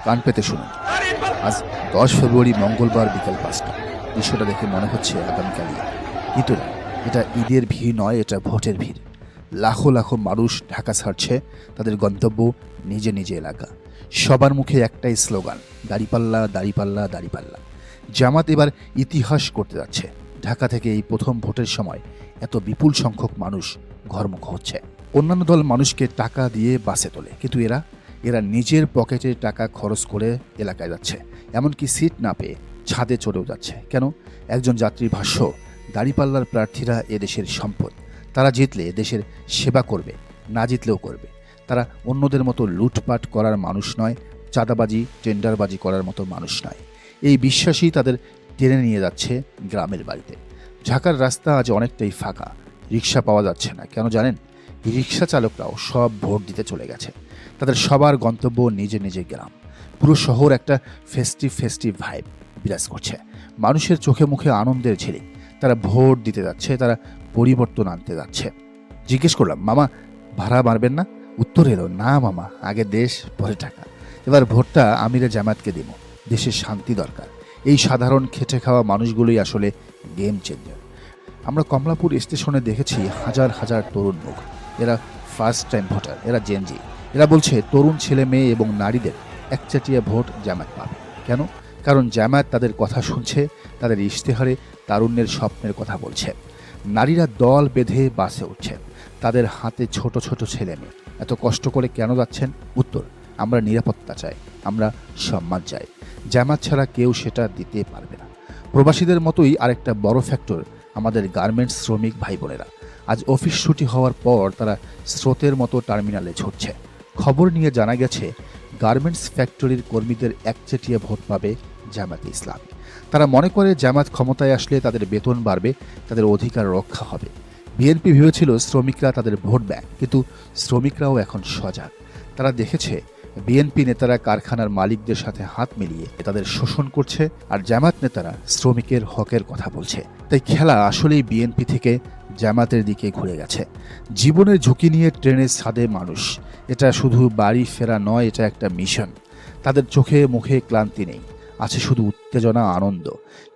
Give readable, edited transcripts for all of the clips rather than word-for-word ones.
কান পেতে শুনুন। আজ 10 ফেব্রুয়ারি মঙ্গলবার বিকাল 5টা। দৃশ্যটা দেখে মনে হচ্ছে আগামীকালই, কিন্তু না, এটা ঈদের ভিড় নয়, এটা ভোটের ভিড়। লাখো লাখো মানুষ ঢাকা ছাড়ছে তাদের গন্তব্য নিজে নিজে এলাকা। সবার মুখে একটাই স্লোগান, দাড়িপাল্লা দাড়িপাল্লা দাড়িপাল্লা। জামাত এবার ইতিহাস করতে যাচ্ছে। ঢাকা থেকে এই প্রথম ভোটের সময় এত বিপুল সংখ্যক মানুষ ঘরমুখ হচ্ছে। অন্যান্য দল মানুষকে টাকা দিয়ে বাসে তোলে, কিন্তু এরা নিজের পকেটের টাকা খরচ করে এলাকায় যাচ্ছে। এমনকি সিট না পেয়ে ছাদে চড়েও যাচ্ছে। কেন? একজন যাত্রীর ভাষ্য, দাড়িপাল্লার প্রার্থীরা এদেশের সম্পদ। তারা জিতলে দেশের সেবা করবে, না জিতলেও করবে। তারা অন্যদের মতো লুটপাট করার মানুষ নয়, চাঁদাবাজি টেন্ডারবাজি করার মতো মানুষ নয়। এই বিশ্বাসই তাদের টেনে নিয়ে যাচ্ছে গ্রামের বাড়িতে। ঢাকার রাস্তা আজ অনেকটাই ফাঁকা, রিক্সা পাওয়া যাচ্ছে না। কেন জানেন? রিক্সা চালকরাও সব ভোট দিতে চলে গেছে। তাদের সবার গন্তব্য নিজে নিজে গ্রাম। পুরো শহর একটা ফেস্টিভ ভাইব বিরাজ করছে। মানুষের চোখে মুখে আনন্দের ঝিলিক। তারা ভোট দিতে যাচ্ছে, তারা পরিবর্তন আনতে যাচ্ছে। জিজ্ঞেস করলাম, মামা ভাড়া মারবেন না? উত্তর এলো, না মামা, আগে দেশ পরে টাকা। এবার ভোটটা আমিরে জামাতকে দিব। দেশের শান্তি দরকার। এই সাধারণ খেটে খাওয়া মানুষগুলোই আসলে গেম চেঞ্জার। আমরা কমলাপুর স্টেশনে দেখেছি হাজার হাজার তরুণ মুখ। এরা ফার্স্ট টাইম ভোটার, এরা জেনজি। এরা বলছে তরুণ ছেলে মেয়ে এবং নারীদের একচাটিয়া ভোট জামাত পাবে। কেন? কারণ জামাত তাদের কথা শুনছে, তাদের ইশতেহারে তারুণ্যের স্বপ্নের কথা বলছে। নারীরা দল বেঁধে বাসে উঠছে, তাদের হাতে ছোট ছোট ছেলে মেয়ে। এত কষ্ট করে কেন যাচ্ছেন? উত্তর, আমরা নিরাপত্তা চাই, আমরা সম্মান চাই। জামাত ছাড়া কেউ সেটা দিতে পারবে না। প্রবাসীদের মতোই আরেকটা বড় ফ্যাক্টর আমাদের গার্মেন্টস শ্রমিক ভাই বোনেরা। আজ অফিস ছুটি হওয়ার পর তারা স্রোতের মতো টার্মিনালে ছুটছে। খবর নিয়ে জানা গেছে গার্মেন্টস ফ্যাক্টরির কর্মীদের একচেটিয়া ভোট পাবে জামাতে ইসলামী। তারা মনে করে জামাত ক্ষমতায় আসলে তাদের বেতন বাড়বে, তাদের অধিকার রক্ষা হবে। বিএনপি ভেবেছিল শ্রমিকরা তাদের ভোট ব্যাংক, কিন্তু শ্রমিকরাও এখন সজাগ। তারা দেখেছে বিএনপি নেতারা কারখানার মালিকদের সাথে হাত মিলিয়ে তাদের শোষণ করছে, আর জামাত নেতারা শ্রমিকের হকের কথা বলছে। তাই খেলা আসলেই বিএনপি থেকে জামাতের দিকে ঘুরে গেছে। জীবনের ঝুঁকি নিয়ে ট্রেনের ছাদে মানুষ। এটা শুধু বাড়ি ফেরা নয়, এটা একটা মিশন। তাদের চোখে মুখে ক্লান্তি নেই, আছে শুধু উত্তেজনা, আনন্দ।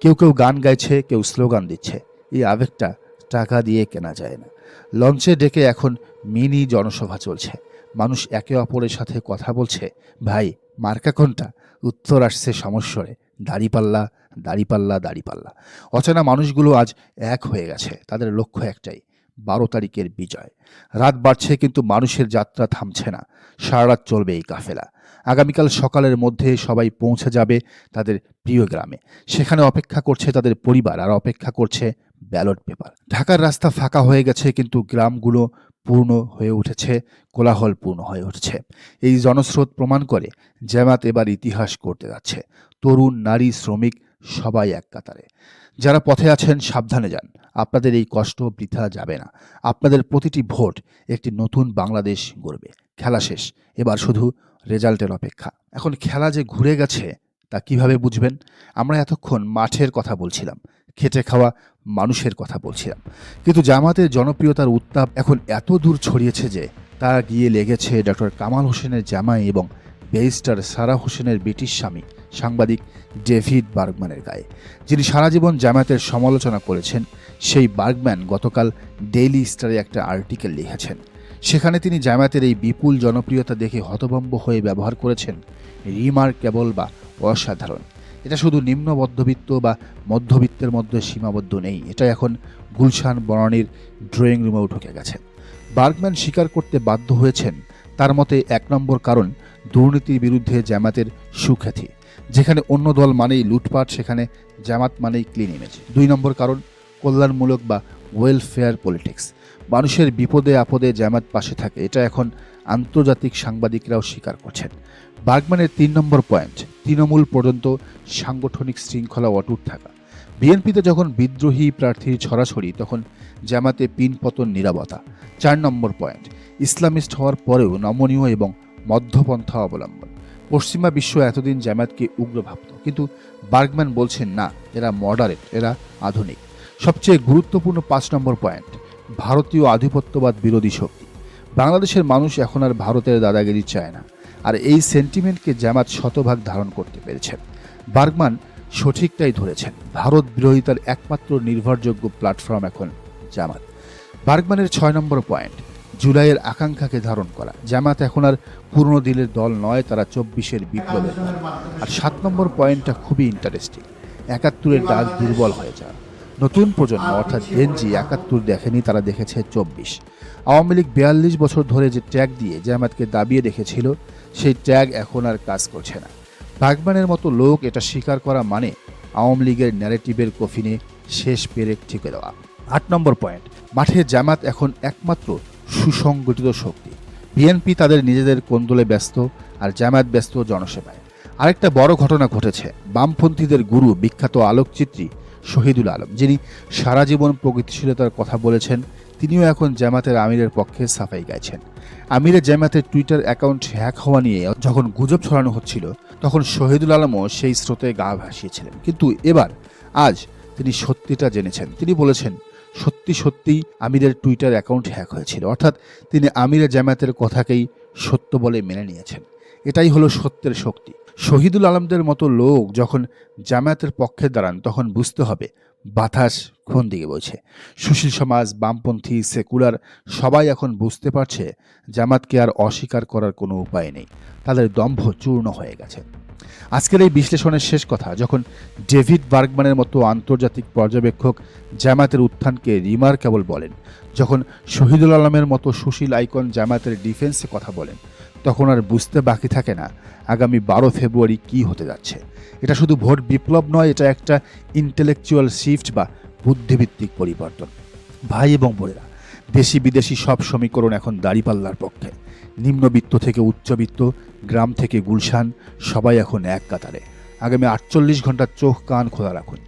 কেউ কেউ গান গাইছে, কেউ স্লোগান দিচ্ছে। এই আবেগটা টাকা দিয়ে কেনা যায় না। লঞ্চে ডেকে এখন মিনি জনসভা চলছে। মানুষ একে অপরের সাথে কথা বলছে, ভাই মার্কা কোনটা? উত্তর আসছে সমস্বরে, দাড়িপাল্লা দাড়িপাল্লা দাড়িপাল্লা। অচেনা মানুষগুলো আজ এক হয়ে গেছে। তাদের লক্ষ্য একটাই, 12 তারিখের বিজয়। রাত বাড়ছে, কিন্তু মানুষের যাত্রা থামছে না। সারা রাত চলবে এই কাফেলা। আগামীকাল সকালের মধ্যে সবাই পৌঁছে যাবে তাদের প্রিয় গ্রামে। সেখানে অপেক্ষা করছে তাদের পরিবার, আর অপেক্ষা করছে ব্যালট পেপার। ঢাকার রাস্তা ফাঁকা হয়ে গেছে, কিন্তু গ্রামগুলো পূর্ণ হয়ে উঠেছে, কোলাহলপূর্ণ হয়ে উঠছে। এই জনস্রোত প্রমাণ করে জামাত এবার ইতিহাস করতে যাচ্ছে। তরুণ, নারী, শ্রমিক সবাই এক কাতারে। যারা পথে আছেন সাবধানে যান, আপনাদের এই কষ্ট বৃথা যাবে না। আপনাদের প্রতিটি ভোট একটি নতুন বাংলাদেশ গড়বে। খেলা শেষ, এবার শুধু রেজাল্টের অপেক্ষা। এখন খেলা যে ঘুরে গেছে তা কিভাবে বুঝবেন? আমরা এতক্ষণ মাঠের কথা বলছিলাম, খেটে খাওয়া মানুষের কথা বলছিলাম, কিন্তু জামাতের জনপ্রিয়তার উত্তাপ এখন এত দূর ছড়িয়েছে যে তা গিয়ে লেগেছে ডক্টর কামাল হোসেনের জামাই এবং ব্যারিস্টার সারা হোসেনের ব্রিটিশ স্বামী সাংবাদিক ডেভিড বার্গম্যানের গায়ে, যিনি সারা জীবন জামায়াতের সমালোচনা করেছেন। সেই বার্গম্যান গতকাল ডেইলি স্টারে একটা আর্টিকেল লিখেছেন। সেখানে তিনি জামায়াতের এই বিপুল জনপ্রিয়তা দেখে হতভম্ব হয়ে ব্যবহার করেছেন রিমার্কেবল বা অসাধারণ। এটা শুধু নিম্ন মধ্যবিত্ত বা মধ্যবিত্তের মধ্যে সীমাবদ্ধ নেই, এটা এখন গুলশান বনানীর ড্রয়িং রুমেও ঢুকে গেছে। বার্গম্যান স্বীকার করতে বাধ্য হয়েছেন, তার মতে 1 নম্বর কারণ দুর্নীতির বিরুদ্ধে জামাতের সুখ্যাতি। যেখানে অন্য দল মানেই লুটপাট, সেখানে জামাত মানেই ক্লিন ইমেজ। 2 নম্বর কারণ কল্যাণমূলক বা ওয়েলফেয়ার পলিটিক্স। মানুষের বিপদে আপদে জামাত পাশে থাকে, এটা এখন আন্তর্জাতিক সাংবাদিকরাও স্বীকার করছেন। বার্গম্যানের 3 নম্বর পয়েন্ট, তৃণমূল পর্যন্ত সাংগঠনিক শৃঙ্খলা অটুট থাকা। বিএনপিতে যখন বিদ্রোহী প্রার্থীর ছড়াছড়ি, তখন জামাতে পিনপতন নীরবতা। 4 নম্বর পয়েন্ট, ইসলামিস্ট হওয়ার পরেও নমনীয় এবং মধ্যপন্থা অবলম্বন। পশ্চিমা বিশ্ব এতদিন জামায়াতকে উগ্র ভাবত, কিন্তু বার্গম্যান বলছেন না, এরা মডারেট, এরা আধুনিক। সবচেয়ে গুরুত্বপূর্ণ 5 নম্বর পয়েন্ট, ভারতীয় আধিপত্যবাদ বিরোধী শক্তি। বাংলাদেশের মানুষ এখন আর ভারতের দাদাগিরি চায় না। আর এই সেন্টিমেন্টকে জামাত শতভাগ ধারণ করতে পেরেছেন। বার্গমান সঠিকটাই ধরেছেন, ভারত বিরোধিতার একমাত্র নির্ভরযোগ্য প্ল্যাটফর্ম এখন জামাত। বার্গমানের 6 নম্বর পয়েন্ট, জুলাইয়ের আকাঙ্ক্ষাকে ধারণ করা। জামাত এখন আর পুরনো দিনের দল নয়, তারা 24-এর বিপ্লবের দল। আর 7 নম্বর পয়েন্টটা খুবই ইন্টারেস্টিং, 71-এর ডাক দুর্বল হয়ে যাওয়া। নতুন প্রজন্ম অর্থাৎ জেনজি 71 দেখেনি, তারা দেখেছে 24। আওয়ামী লীগ 42 বছর ধরে যে ট্যাগ দিয়ে জামাতকে দাবিয়ে রেখেছিল, সেই ট্যাগ এখন আর কাজ করছে না। বাগবানের মতো লোক এটা স্বীকার করা মানে আওয়ামী লীগের ন্যারেটিভের কফিনে শেষ পেরেক ঠেকে দেওয়া। 8 নম্বর পয়েন্ট, মাঠে জামাত এখন একমাত্র সুসংগঠিত শক্তি। বিএনপি তাদের নিজেদের কোন্দলে ব্যস্ত, আর জামাত ব্যস্ত জনসেবায়। আরেকটা বড় ঘটনা ঘটেছে, বামপন্থীদের গুরু বিখ্যাত আলোকচিত্রী শহীদুল আলম, যিনি সারা জীবন প্রগতিশীলতার কথা বলেছেন, তিনিও এখন জামাতের আমিরের পক্ষে সাফাই গাইছেন। আমিরের জামাতের টুইটার অ্যাকাউন্ট হ্যাক হওয়া নিয়ে যখন গুজব ছড়ানো হচ্ছিল, তখন শহীদুল আলমও সেই স্রোতে গা ভাসিয়েছিলেন। কিন্তু আজ তিনি সত্যিটা জেনেছেন। তিনি বলেছেন, সত্যি সত্যিই আমিরের টুইটার অ্যাকাউন্ট হ্যাক হয়েছিল, অর্থাৎ তিনি আমিরের জামাতের কথাকেই সত্য বলে মেনে নিয়েছেন। এটাই হলো সত্যের শক্তি। শহীদুল আলমদের মতো লোক যখন জামায়াতের পক্ষে দাঁড়ান, তখন বুঝতে হবে বাতাস কোন দিকে বইছে। সুশীল সমাজ, বামপন্থী, সেকুলার সবাই এখন বুঝতে পারছে জামাতকে আর অস্বীকার করার কোনো উপায় নেই, তাদের দম্ভ চূর্ণ হয়ে গেছে। আজকের এই বিশ্লেষণের শেষ কথা, যখন ডেভিড বার্গম্যানের মতো আন্তর্জাতিক পর্যবেক্ষক জামায়াতের উত্থানকে রিমার্কেবল বলেন, যখন শহীদুল আলমের মতো সুশীল আইকন জামায়াতের ডিফেন্সে কথা বলেন, তখন আর বুঝতে বাকি থাকে না আগামী 12 ফেব্রুয়ারি কি হতে যাচ্ছে। এটা শুধু ভোট বিপ্লব নয়, এটা একটা ইন্টেলেকচুয়াল শিফট বা বুদ্ধিভিত্তিক পরিবর্তন। ভাই এবং বোনেরা, দেশি বিদেশি সব সমীকরণ এখন দাঁড়িপাল্লার পক্ষে। নিম্নবিত্ত থেকে উচ্চবিত্ত, গ্রাম থেকে গুলশান, সবাই এখন এক কাতারে। আগামী 48 ঘন্টা চোখ কান খোলা রাখুন।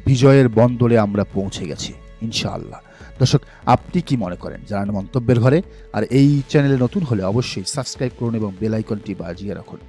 বিজয়ের বন্দরে আমরা পৌঁছে গেছি ইনশাআল্লাহ। দর্শক, আপনি কি মনে করেন জানান মন্তব্যের ঘরে। আর এই চ্যানেলে নতুন হলে অবশ্যই সাবস্ক্রাইব করুন এবং বেল আইকনটি বাজিয়ে রাখুন।